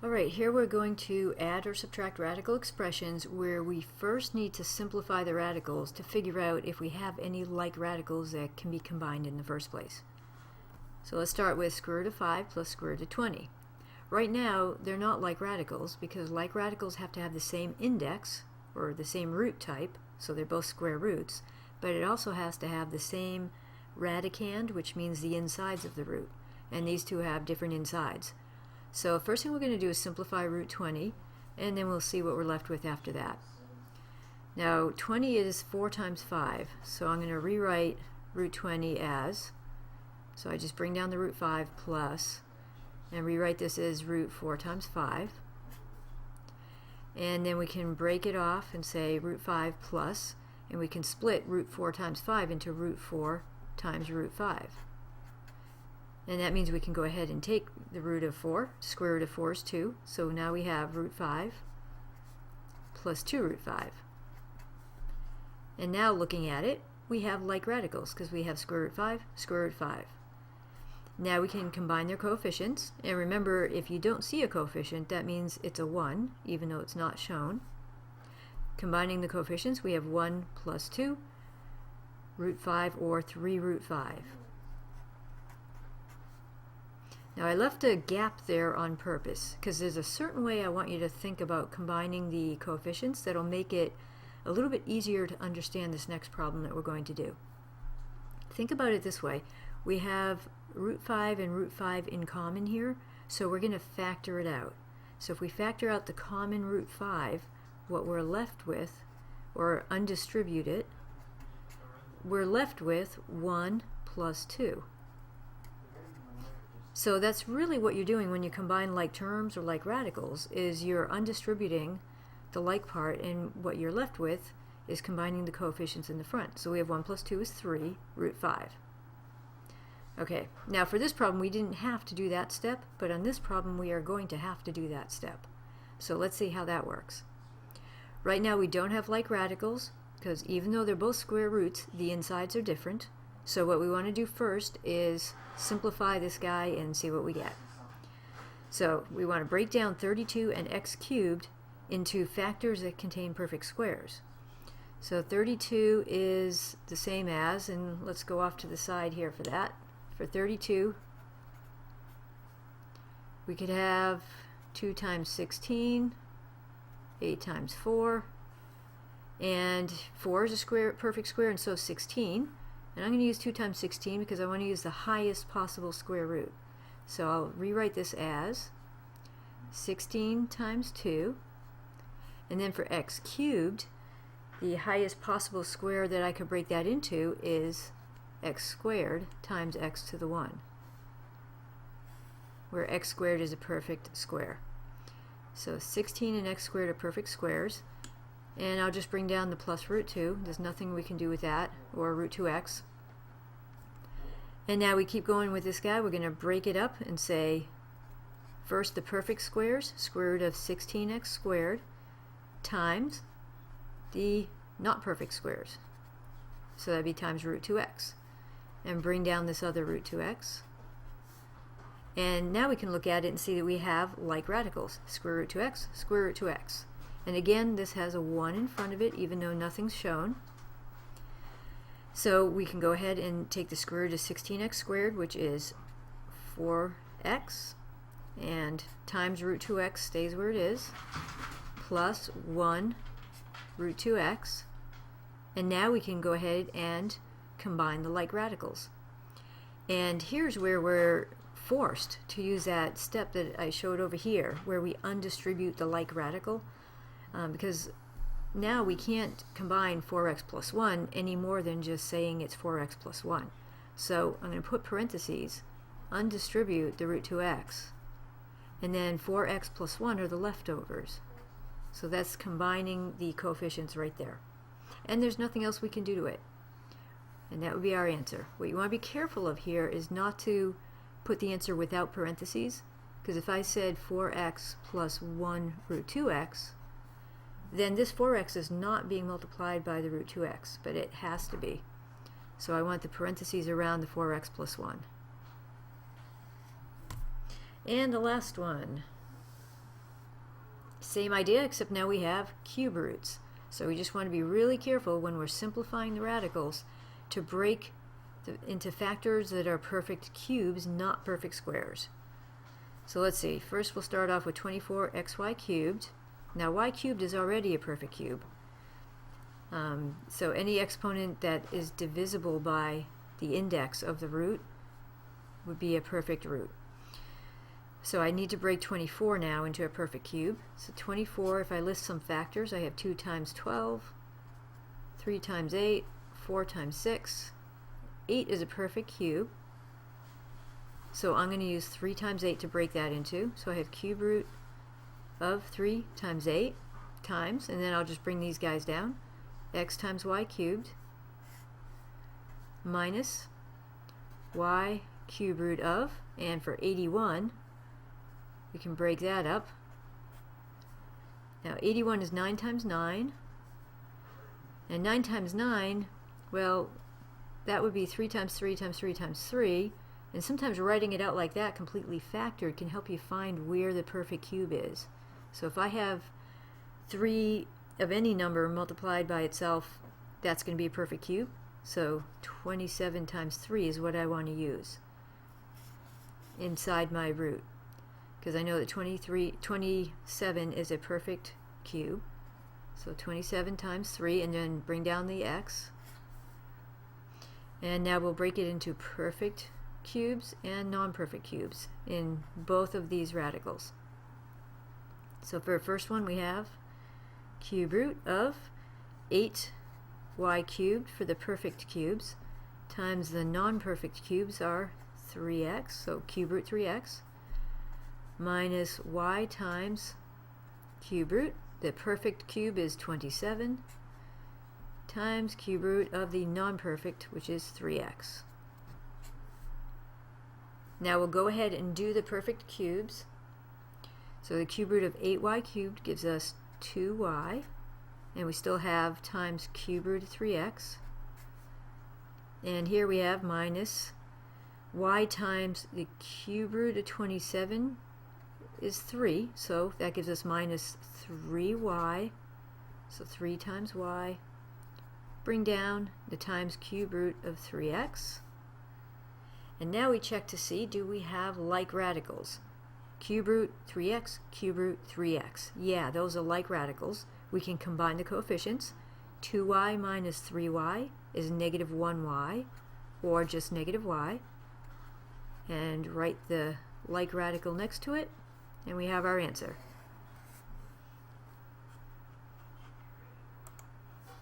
Alright, here we're going to add or subtract radical expressions where we first need to simplify the radicals to figure out if we have any like radicals that can be combined in the first place. So let's start with square root of 5 plus square root of 20. Right now they're not like radicals because like radicals have to have the same index or the same root type, so they're both square roots, but it also has to have the same radicand, which means the insides of the root, and these two have different insides. So first thing we're going to do is simplify root 20, and then we'll see what we're left with after that. Now 20 is 4 times 5, so I'm going to rewrite root 20 as, so I just bring down the root 5 plus, and rewrite this as root 4 times 5. And then we can break it off and say root 5 plus, and we can split root 4 times 5 into root 4 times root 5. And that means we can go ahead and take the root of 4. Square root of 4 is 2. So now we have root 5 plus 2 root 5. And now looking at it, we have like radicals because we have square root 5, square root 5. Now we can combine their coefficients. And remember, if you don't see a coefficient, that means it's a 1, even though it's not shown. Combining the coefficients, we have 1 plus 2, root 5, or 3 root 5. Now I left a gap there on purpose because there's a certain way I want you to think about combining the coefficients that'll make it a little bit easier to understand this next problem that we're going to do. Think about it this way. We have root 5 and root 5 in common here, so we're going to factor it out. So if we factor out the common root 5, what we're left with, or undistribute it, we're left with 1 plus 2. So that's really what you're doing when you combine like terms or like radicals, is you're undistributing the like part, and what you're left with is combining the coefficients in the front. So we have 1 plus 2 is 3 root 5. Okay, now for this problem we didn't have to do that step, but on this problem we are going to have to do that step. So let's see how that works. Right now we don't have like radicals because even though they're both square roots, the insides are different. So what we want to do first is simplify this guy and see what we get. So we want to break down 32 and x cubed into factors that contain perfect squares. So 32 is the same as, and let's go off to the side here for that. For 32, we could have 2 times 16, 8 times 4, and 4 is a perfect square, and so is 16. And I'm going to use 2 times 16 because I want to use the highest possible square root. So I'll rewrite this as 16 times 2. And then for x cubed, the highest possible square that I could break that into is x squared times x to the 1, where x squared is a perfect square. So 16 and x squared are perfect squares. And I'll just bring down the plus root 2. There's nothing we can do with that, or root 2x. And now we keep going with this guy. We're going to break it up and say first the perfect squares, square root of 16x squared, times the not perfect squares. So that'd be times root 2x. And bring down this other root 2x. And now we can look at it and see that we have like radicals. Square root 2x, square root 2x. And again, this has a 1 in front of it, even though nothing's shown. So we can go ahead and take the square root of 16x squared, which is 4x, and times root 2x stays where it is, plus 1 root 2x. And now we can go ahead and combine the like radicals. And here's where we're forced to use that step that I showed over here, where we undistribute the like radical. Because now we can't combine 4x plus 1 any more than just saying it's 4x plus 1. So I'm going to put parentheses, undistribute the root 2x, and then 4x plus 1 are the leftovers. So that's combining the coefficients right there. And there's nothing else we can do to it. And that would be our answer. What you want to be careful of here is not to put the answer without parentheses, because if I said 4x plus 1 root 2x, then this 4x is not being multiplied by the root 2x, but it has to be. So I want the parentheses around the 4x plus 1. And the last one. Same idea, except now we have cube roots. So we just want to be really careful when we're simplifying the radicals to break into factors that are perfect cubes, not perfect squares. So let's see, first we'll start off with 24xy cubed. Now y cubed is already a perfect cube. So any exponent that is divisible by the index of the root would be a perfect root. So I need to break 24 now into a perfect cube. So 24, if I list some factors, I have 2 times 12, 3 times 8, 4 times 6. 8 is a perfect cube. So I'm going to use 3 times 8 to break that into. So I have cube root of 3 times 8 times, and then I'll just bring these guys down. X times y cubed minus y cube root of, and for 81, we can break that up. Now 81 is 9 times 9, and 9 times 9, well, that would be 3 times 3 times 3 times 3, and sometimes writing it out like that completely factored can help you find where the perfect cube is. So if I have 3 of any number multiplied by itself, that's going to be a perfect cube. So 27 times 3 is what I want to use inside my root, because I know that 27 is a perfect cube. So 27 times 3, and then bring down the x. And now we'll break it into perfect cubes and non-perfect cubes in both of these radicals. So for the first one, we have cube root of 8y cubed for the perfect cubes times the non-perfect cubes are 3x, so cube root 3x, minus y times cube root, the perfect cube is 27, times cube root of the non-perfect, which is 3x. Now we'll go ahead and do the perfect cubes. So the cube root of 8y cubed gives us 2y, and we still have times cube root of 3x. And here we have minus y times the cube root of 27 is 3, so that gives us minus 3y, so 3 times y. Bring down the times cube root of 3x. And now we check to see, do we have like radicals? Cube root 3x, cube root 3x. Yeah, those are like radicals. We can combine the coefficients. 2y minus 3y is negative 1y, or just negative y. And write the like radical next to it, and we have our answer.